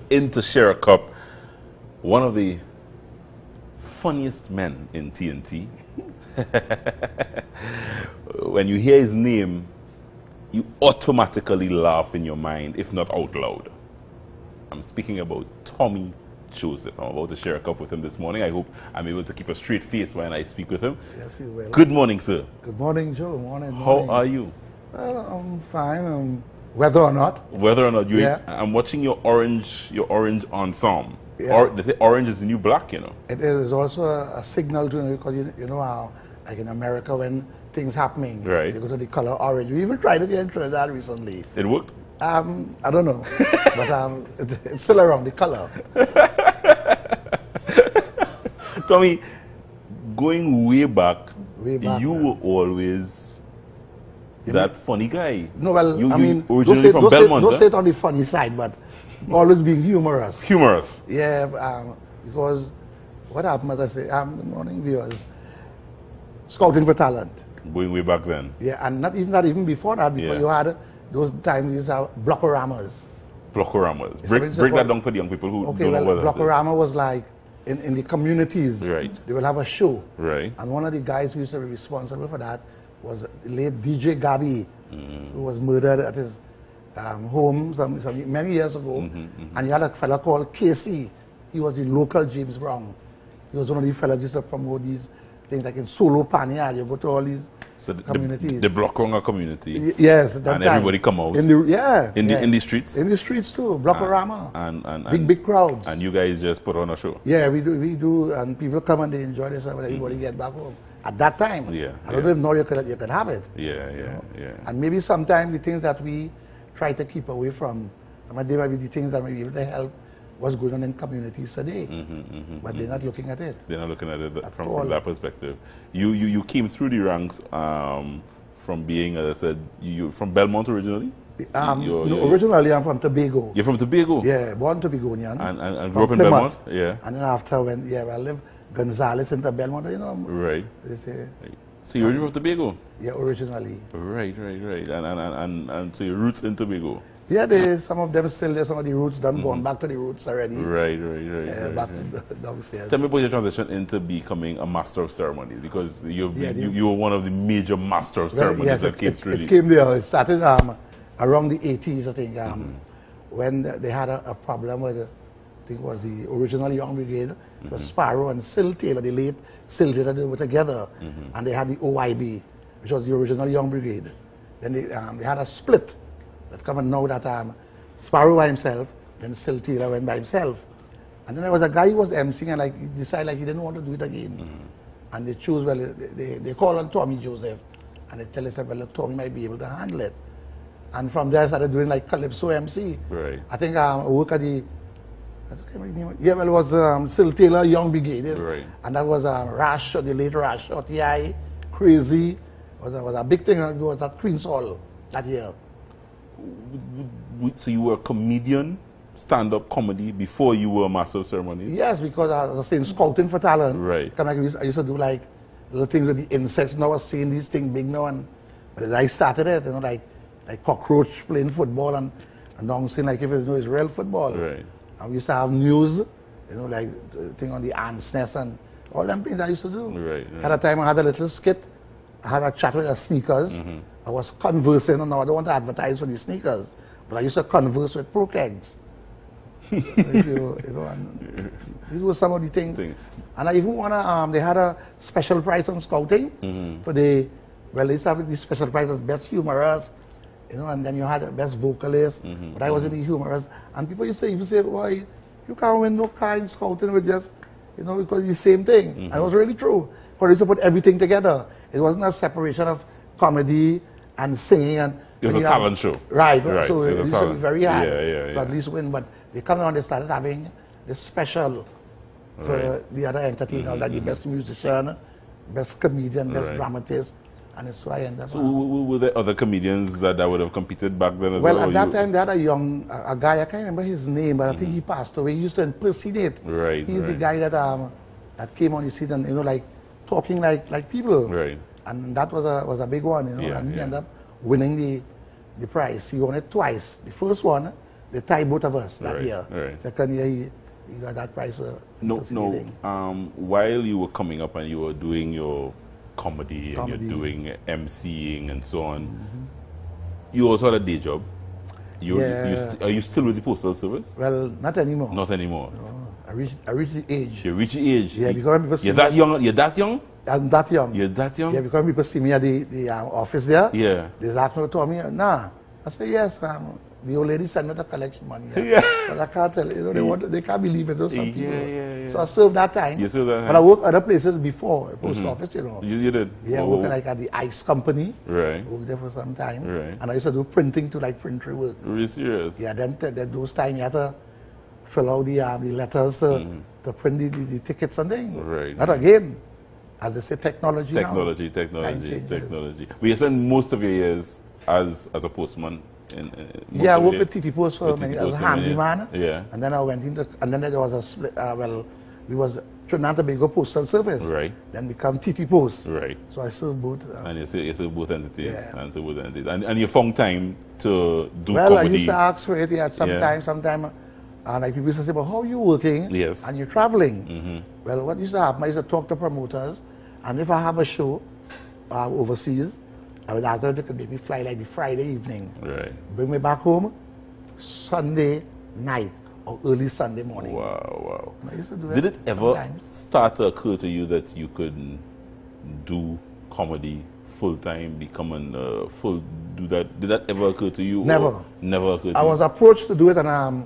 Into Share Cup, one of the funniest men in TNT. When you hear his name, you automatically laugh in your mind, if not out loud. I'm speaking about Tommy Joseph. I'm about to share a cup with him this morning. I hope I'm able to keep a straight face when I speak with him. Yes, you will. Good morning, sir. Good morning, Joe. Morning. How are you? Well, I'm fine. Whether or not. Whether or not you, Yeah. I'm watching your orange ensemble. Yeah. They say orange is the new black, you know. It is also a signal to because you know how, like in America, when things happening, Right. they go to the color orange. We even tried it here in Trinidad recently. It worked. I don't know, but it's still around the color. Tommy, going way back, you man. were always that funny guy. No, well, you, I mean, originally from Belmont. Don't say it on the funny side, but always being humorous. Humorous. Yeah, because what happened, as I say, good morning, viewers, scouting for talent. Going way back then. Yeah, and not even before that, because Yeah. you had those times you used to have blockoramas. Blockoramas. Break that down for the young people who Okay, don't know well, what that is. blockorama was like in the communities. Right. They will have a show. Right. And one of the guys who used to be responsible for that was the late DJ Gabi, who was murdered at his home many years ago. And you had a fella called Casey. He was the local James Brown. He was one of the fellas who used to promote these things like in Solo Pania. You go to all these communities. The Blockorama community. Yes, at that And time. everybody come out. In the streets. In the streets too, blockorama. And big crowds. And you guys just put on a show. Yeah, we do, and people come and they enjoy themselves and everybody get back home. At that time, Yeah, I don't know if now you could have it. Yeah. And maybe sometimes the things that we try to keep away from, they might be the things that may be able to help what's going on in communities today. But they're not looking at it. They're not looking at it from that perspective. You came through the ranks from being, as I said, you from Belmont originally? Originally I'm from Tobago. You're from Tobago? Yeah, born Tobagonian. And grew up in Belmont? Yeah. And then after I lived Gonzales into Belmont, you know. Right. They say, So you're from Tobago? Yeah, originally. Right. And so your roots in Tobago? Yeah, some of them still there, some of the roots done gone back to the roots already. Right. Back downstairs. Tell me about your transition into becoming a master of ceremonies, because you were one of the major master of ceremonies that came through. It came there. It started around the 80s, I think, when they had a problem with, I think it was the original Young Brigade. It was Sparrow and Sil Taylor, the late Sil Taylor, they were together. And they had the OYB, which was the original Young Brigade. Then they had a split. That come and know that Sparrow by himself, then Sil Taylor went by himself. And then there was a guy who was emceeing and he decided he didn't want to do it again. And they chose, they called on Tommy Joseph. And they tell us, well, look, Tommy might be able to handle it. And from there I started doing like Calypso MC. Right. I think I work at the, it was Sil Taylor Young Brigade. Right. And that was Rash, the late Rash, OTI, Crazy. Was a big thing. It was at Queen's Hall that year. So you were a comedian, stand-up comedy, before you were a master of ceremonies? Yes, because I was saying scouting for talent. Right. I used to do like little things with the insects. Now I was seeing these things big now, but as I started it, like cockroach playing football and now seeing like if it's real football. Right. And we used to have news, like thing on the ants nest and all them things I used to do. Right. At a time I had a little skit. I had a chat with the sneakers. I was conversing, and now I don't want to advertise for the sneakers, but I used to converse with pro kegs. And these were some of the things. And I even want to, they had a special prize on scouting for they used to have these special prizes, best humorous, and then you had the best vocalist, but I was in the humorous. And people used to even say, why, you can't win no car in scouting with just, because it's the same thing. And it was really true. But I used to put everything together. It wasn't a separation of comedy and singing. And it was a talent show. Right. So it used to be very hard to at least win. But they come around, they started having this special for the other entertainers, like the best musician, best comedian, best dramatist. And it's why I ended up. So were there other comedians that would have competed back then as well? Well, at that time, they had a guy, I can't remember his name, but I think he passed away. He used to impersonate. Right. He's the guy that came on the scene and, like, talking like people. Right. And that was a big one, and he ended up winning the prize. He won it twice. The first one, they tied both of us that Right, year. right. Second year, he got that prize. No. While you were coming up and you were doing your comedy and you're doing MCing and so on, you also had a day job. Are you still with the Postal Service? Well, not anymore. Not anymore. No, I reached the age. You reached the age. Yeah, because people see you're that young. You're that young. I'm that young. You're that young. Yeah, because people see me at the office there. Yeah. They ask me to me, nah. I say yes. The old lady sent me to collect money. Yeah. But I can't tell you. They can't believe it. Those some people. Yeah. So I served that time. You served that time. But I worked other places before, post office, you know. You did. Yeah, I worked like at the ice company. Right. Worked there for some time. Right. And I used to do printing to like printry work. Really serious. Yeah, then those times you had to fill out the letters to print the tickets and things. Right. Not again, as they say, technology. Technology. But you spent most of your years as a postman. I worked with TT Post for many as a handyman. Yeah. And then I went into, and then there was a split, we was Trinidad and Tobago Postal Service. Right. Then become TT Post. Right. So I served both. And you serve both entities. Yeah. And you found time to do well, comedy. I used to ask for it, sometime. And like people used to say, but how are you working? Yes. And you're traveling? Well, what used to happen, I used to talk to promoters, and if I have a show overseas, I would ask them to make me fly like the Friday evening. Right. Bring me back home Sunday night or early Sunday morning. Wow. And I used to do Did it ever sometimes. start to occur to you that you could do comedy full time, do that? Did that ever occur to you? Never. Never occurred to I you? was approached to do it, and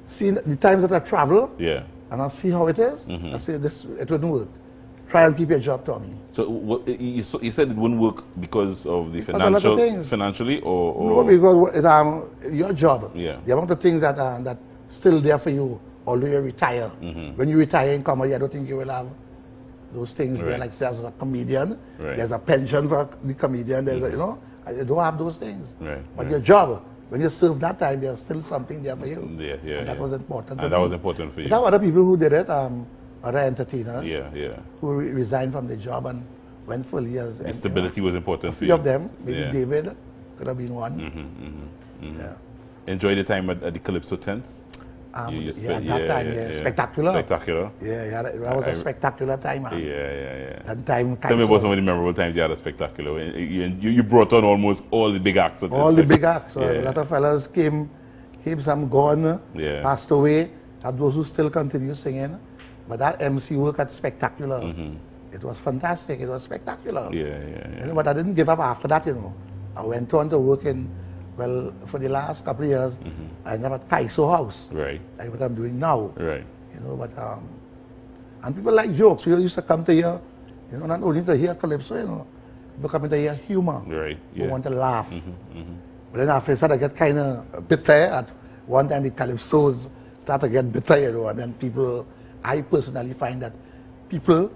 seeing the times that I travel, Yeah. and I'll see how it is. I say it wouldn't work. Try and keep your job, Tommy. So you said it wouldn't work because of the Because a lot of things. financially, or No, because it's your job. Yeah. The amount of things that still there for you, although you retire. When you retire in comedy, I don't think you will have those things there. Right. Like say, as a comedian, Right. there's a pension for the comedian. There's you don't have those things. Right, But right. your job, when you serve that time, there's still something there for you. Yeah. And that was important. And that was important for you. There were other people who did it, other entertainers. Yeah. Who resigned from their job and went for years. The stability was important for Three you. of them, maybe Yeah. David could have been one. Yeah. Enjoy the time at the Calypso tents. That time, spectacular. Spectacular. Yeah, that was a spectacular time, man. Yeah. That time, Tell me about some of the memorable times you had a spectacular. You brought on almost all the big acts. All the big acts. So Yeah. a lot of fellas came, some gone, Yeah. passed away, and those who still continue singing. But that MC work at Spectacular, it was fantastic. It was spectacular. Yeah. You know, but I didn't give up after that, I went on to work for the last couple of years, I ended up at Kaiso House. Right. Like what I'm doing now. Right. But and people like jokes. People used to come to hear, not only to hear calypso, people come to hear humor. Right. Who Yeah. want to laugh. But then after that, I get kind of bitter. At one time, the calypsos start to get bitter, and then I personally find that people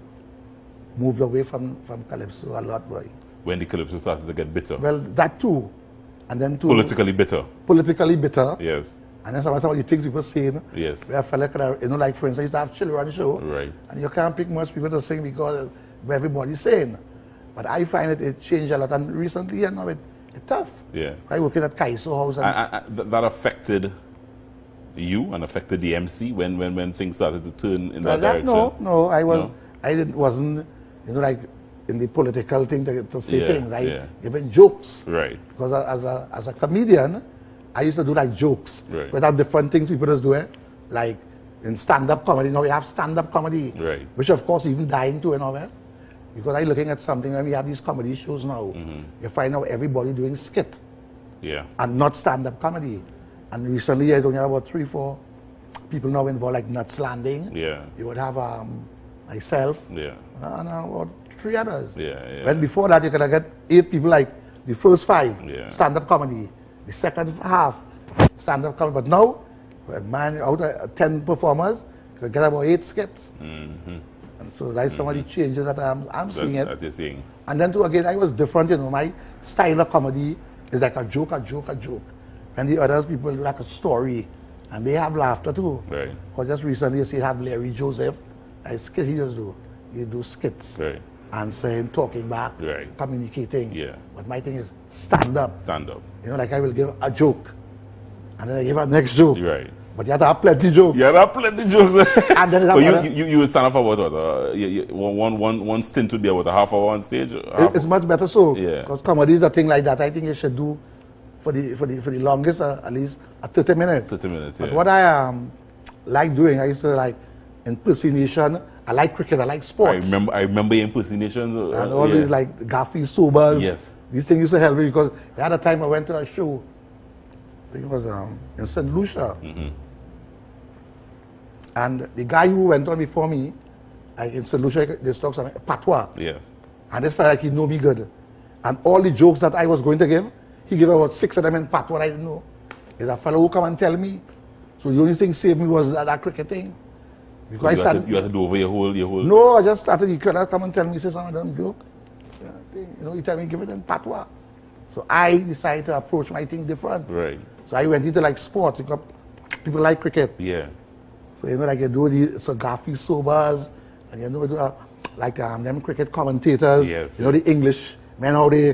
moved away from calypso a lot, boy. When the Calypso started to get bitter. Well, that too. And then too. Politically bitter. Politically bitter. Yes. And then some of the things people saying. Yes. Where a fella could have, like for instance, I used to have children show. Right. And you can't pick much people to sing because of what everybody's saying. But I find it changed a lot. And recently, it's tough. Yeah. I working at Kaiso House. And That affected you and affected the MC when things started to turn in that direction? No. I wasn't, like in the political thing to say things. Even jokes. Right. Because as a comedian, I used to do like jokes. Right. But have different things people just do it. Like in stand-up comedy, now we have stand-up comedy. Right. Which of course even dying too, because I'm looking at something when we have these comedy shows now, you find out everybody doing skit. Yeah. And not stand-up comedy. And recently I only have about 3-4 people now involved, like Nuts Landing. Yeah. You would have myself. Yeah. And about 3 others. Yeah. When before that you could have got 8 people, like the first 5 Yeah. stand-up comedy, the second half stand-up comedy. But now, man, out of 10 performers, you could get about 8 skits. And so that's some of the changes that I'm seeing it. That you're seeing. And then too, again, I was different, my style of comedy is like a joke. And the others people do like a story. And they have laughter too. Right. Because just recently you see have Larry Joseph, a skit he just do. He do skits. Right. Answering, talking back, Right. communicating. Yeah. But my thing is stand up. Stand up. Like I will give a joke. And then I give her next joke. Right. But you have to have plenty jokes. Yeah, there are plenty jokes. And then So you would stand up for what? One stint would be about a half hour on stage? It's much better so. Yeah. Because comedy is a thing like that. I think you should do for the longest, at least 30 minutes. 30 minutes, yeah. But what I like doing, I used to like impersonation. I like cricket, I like sports. I remember your impersonations. And all these like Gaffy Sobers. Yes. These things used to help me because the other time I went to a show, I think it was in St. Lucia. And the guy who went on before me, like in St. Lucia, they talk some patois. Yes. And this felt like he knew me good. And all the jokes that I was going to give, he gave about 6 of them in patois I didn't know. There's a fellow who come and tell me. So the only thing saved me was that cricket thing. Because you had to do over your whole... No, I just started, he could come and tell me, say some of them joke. You know, he tell me, give it in patois. So I decided to approach my thing different. Right. So I went into like sports. People like cricket. Yeah. So, you know, like you do the Gaffy Sobers, and you know, like them cricket commentators. Yes. You know, the English men, how they,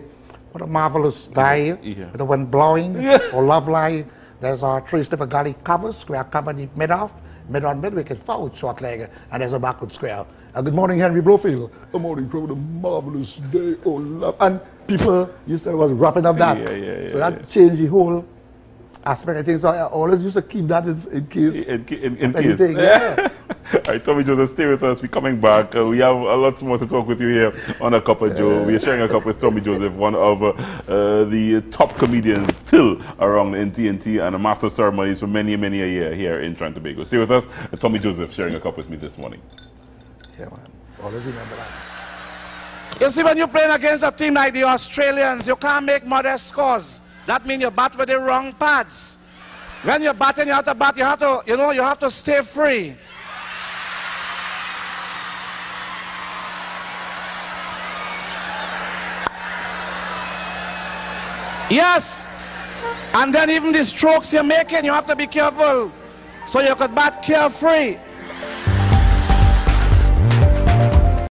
what a marvelous guy. Yeah. The one blowing, or love line. There's a 3 step of gully cover, square cover, the mid off, mid on mid wicket, forward, short leg, and there's a backward square. Good morning, Henry Blofield. Good morning, from a marvelous day, oh love. And people used to was wrapping up that. So that changed the whole aspect of things. So I always used to keep that in case. In case. Anything, yeah. All right, Tommy Joseph, stay with us. We're coming back. We have a lot more to talk with you here on A Cup of Joe. We are sharing a cup with Tommy Joseph, one of the top comedians still around in TNT and a master of ceremonies for many, many a year here in Trinidad and Tobago. Stay with us. Tommy Joseph sharing a cup with me this morning. Yeah, man. Always remember that. You see, when you're playing against a team like the Australians, you can't make modest scores. That means you bat with the wrong pads. When you're batting, you have to bat, you have to stay free. Yes. And then even the strokes you're making, you have to be careful. So you could bat carefree.